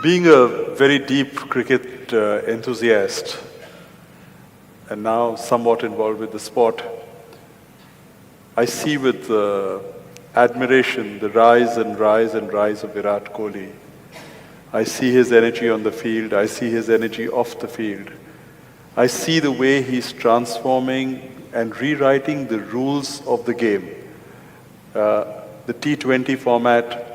Being a very deep cricket enthusiast and now somewhat involved with the sport, I see with admiration the rise and rise and rise of Virat Kohli. I see his energy on the field, I see his energy off the field. I see the way he's transforming and rewriting the rules of the game. The T20 format,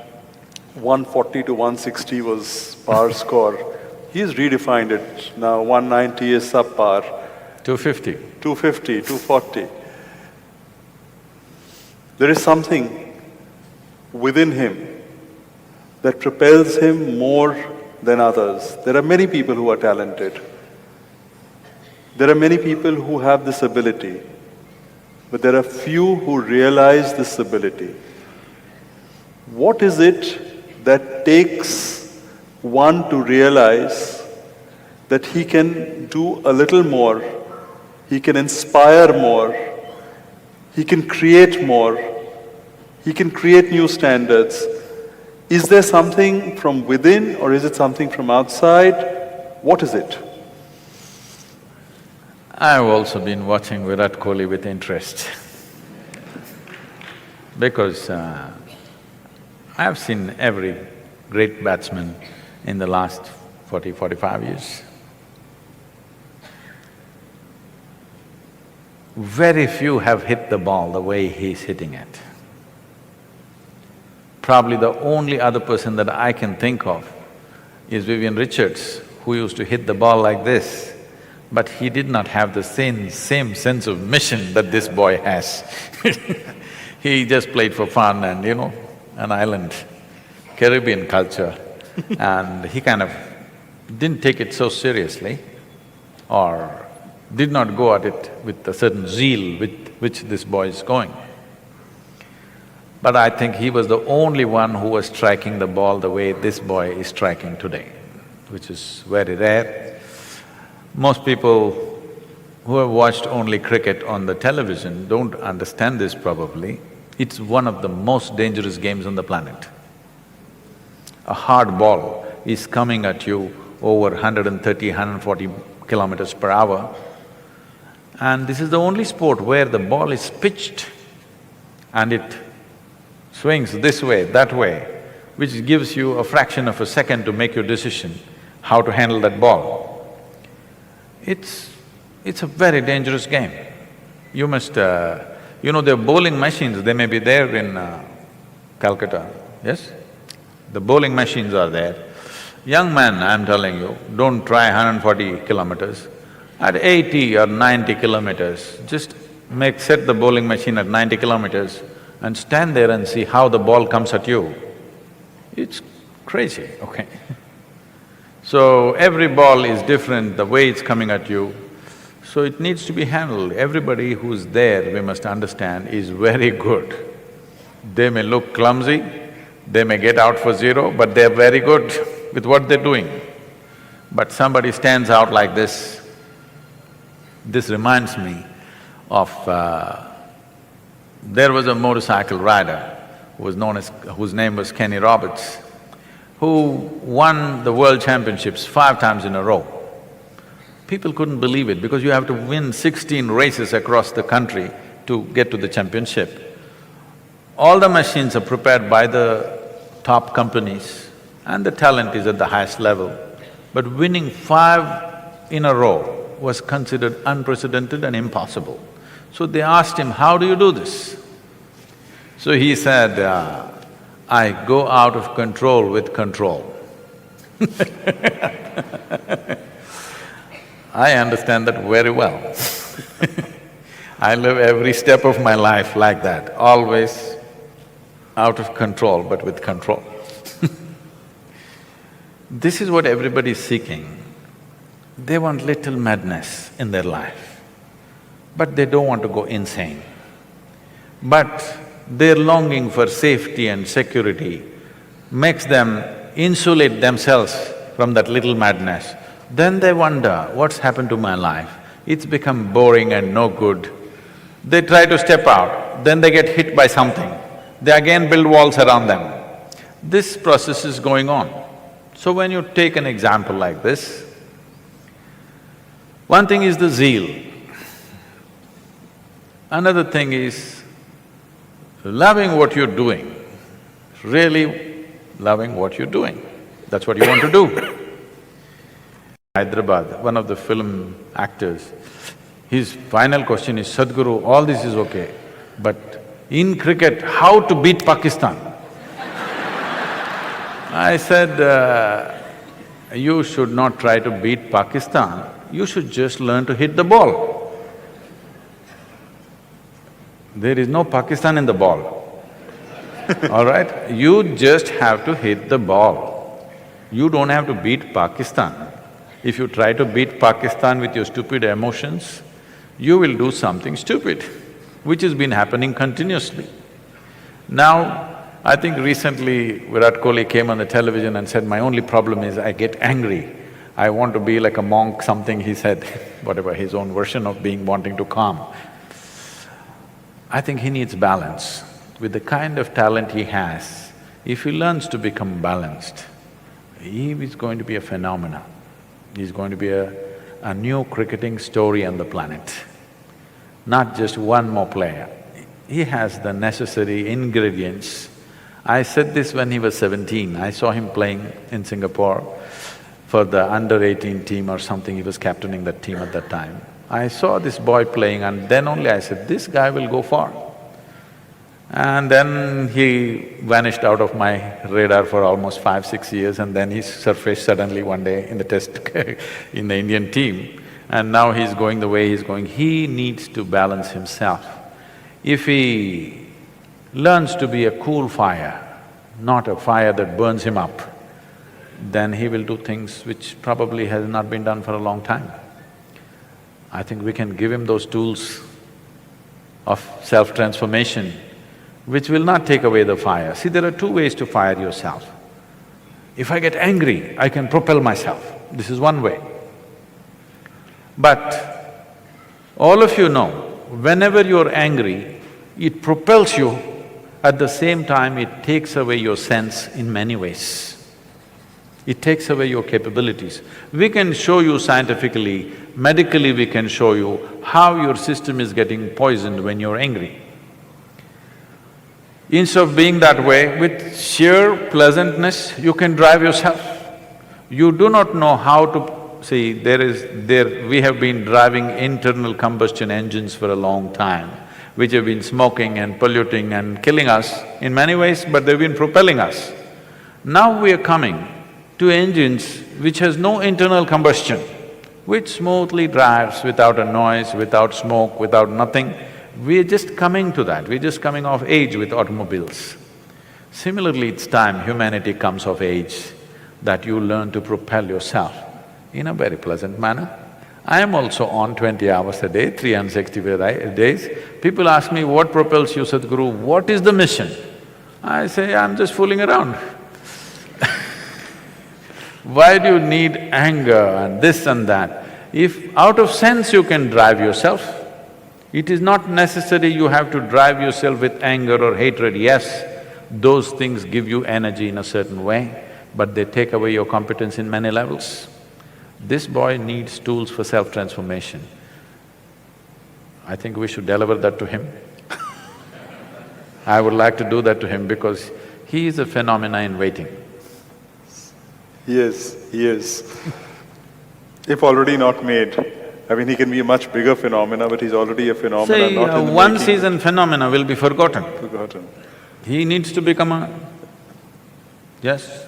140 to 160 was par score. He's redefined it. Now 190 is subpar. 250. 250, 240. There is something within him that propels him more than others. There are many people who are talented. There are many people who have this ability, but there are few who realize this ability. What is it that takes one to realize that he can do a little more, he can inspire more, he can create more, he can create new standards? Is there something from within or is it something from outside? What is it? I've also been watching Virat Kohli with interest because I've seen every great batsman in the last 40–45 years. Very few have hit the ball the way he's hitting it. Probably the only other person that I can think of is Vivian Richards, who used to hit the ball like this, but he did not have the same sense of mission that this boy has. He just played for fun and, an island, Caribbean culture, and he kind of didn't take it so seriously or did not go at it with a certain zeal with which this boy is going. But I think he was the only one who was striking the ball the way this boy is striking today, which is very rare. Most people who have watched only cricket on the television don't understand this probably. It's one of the most dangerous games on the planet. A hard ball is coming at you over 130, 140 kilometers per hour, and this is the only sport where the ball is pitched and it swings this way, that way, which gives you a fraction of a second to make your decision how to handle that ball. It's a very dangerous game. You must… there are bowling machines, they may be there in Calcutta, yes? The bowling machines are there. Young man, I'm telling you, don't try 140 kilometers. At 80 or 90 kilometers, just set the bowling machine at 90 kilometers and stand there and see how the ball comes at you. It's crazy, okay? So every ball is different, the way it's coming at you, so it needs to be handled. Everybody who's there, we must understand, is very good. They may look clumsy, they may get out for zero, but they're very good with what they're doing. But somebody stands out like this. This reminds me of… there was a motorcycle rider whose name was Kenny Roberts, who won the world championships 5 times in a row. People couldn't believe it because you have to win 16 races across the country to get to the championship. All the machines are prepared by the top companies and the talent is at the highest level. But winning 5 in a row was considered unprecedented and impossible. So they asked him, how do you do this? So he said, I go out of control with control. I understand that very well. I live every step of my life like that, always out of control but with control. This is what everybody is seeking. They want little madness in their life, but they don't want to go insane. But their longing for safety and security makes them insulate themselves from that little madness. Then they wonder, what's happened to my life? It's become boring and no good. They try to step out, then they get hit by something. They again build walls around them. This process is going on. So when you take an example like this, one thing is the zeal. Another thing is loving what you're doing, really loving what you're doing. That's what you want to do. Hyderabad, one of the film actors, his final question is, Sadhguru, all this is okay, but in cricket, how to beat Pakistan? I said, you should not try to beat Pakistan, you should just learn to hit the ball. There is no Pakistan in the ball, all right? You just have to hit the ball. You don't have to beat Pakistan. If you try to beat Pakistan with your stupid emotions, you will do something stupid, which has been happening continuously. Now, I think recently Virat Kohli came on the television and said, my only problem is I get angry. I want to be like a monk, something he said, whatever, his own version of wanting to calm. I think he needs balance. With the kind of talent he has, if he learns to become balanced, he is going to be a phenomenon. He's going to be a new cricketing story on the planet, not just one more player. He has the necessary ingredients. I said this when he was 17, I saw him playing in Singapore for the under-18 team or something, he was captaining that team at that time. I saw this boy playing and then only I said, this guy will go far. And then he vanished out of my radar for almost 5–6 years and then he surfaced suddenly one day in the test in the Indian team. And now he's going the way he's going. He needs to balance himself. If he learns to be a cool fire, not a fire that burns him up, then he will do things which probably has not been done for a long time. I think we can give him those tools of self-transformation which will not take away the fire. See, there are two ways to fire yourself. If I get angry, I can propel myself, this is one way. But all of you know, whenever you're angry, it propels you, at the same time it takes away your sense in many ways. It takes away your capabilities. We can show you scientifically, medically we can show you how your system is getting poisoned when you're angry. Instead of being that way, with sheer pleasantness, you can drive yourself. You do not know how to… See, we have been driving internal combustion engines for a long time, which have been smoking and polluting and killing us in many ways, but they've been propelling us. Now we are coming to engines which has no internal combustion, which smoothly drives without a noise, without smoke, without nothing. We're just coming to that, we're just coming of age with automobiles. Similarly, it's time humanity comes of age, that you learn to propel yourself in a very pleasant manner. I am also on 20 hours a day, 360 days. People ask me, what propels you, Sadhguru? What is the mission? I say, I'm just fooling around. Why do you need anger and this and that? If out of sense you can drive yourself, it is not necessary you have to drive yourself with anger or hatred. Yes, those things give you energy in a certain way, but they take away your competence in many levels. This boy needs tools for self-transformation. I think we should deliver that to him. I would like to do that to him because he is a phenomena in waiting. Yes, he is. If already not made. I mean, he can be a much bigger phenomena, but he's already a phenomena, not in the one making. season phenomena will be forgotten. Forgotten. He needs to become a… Yes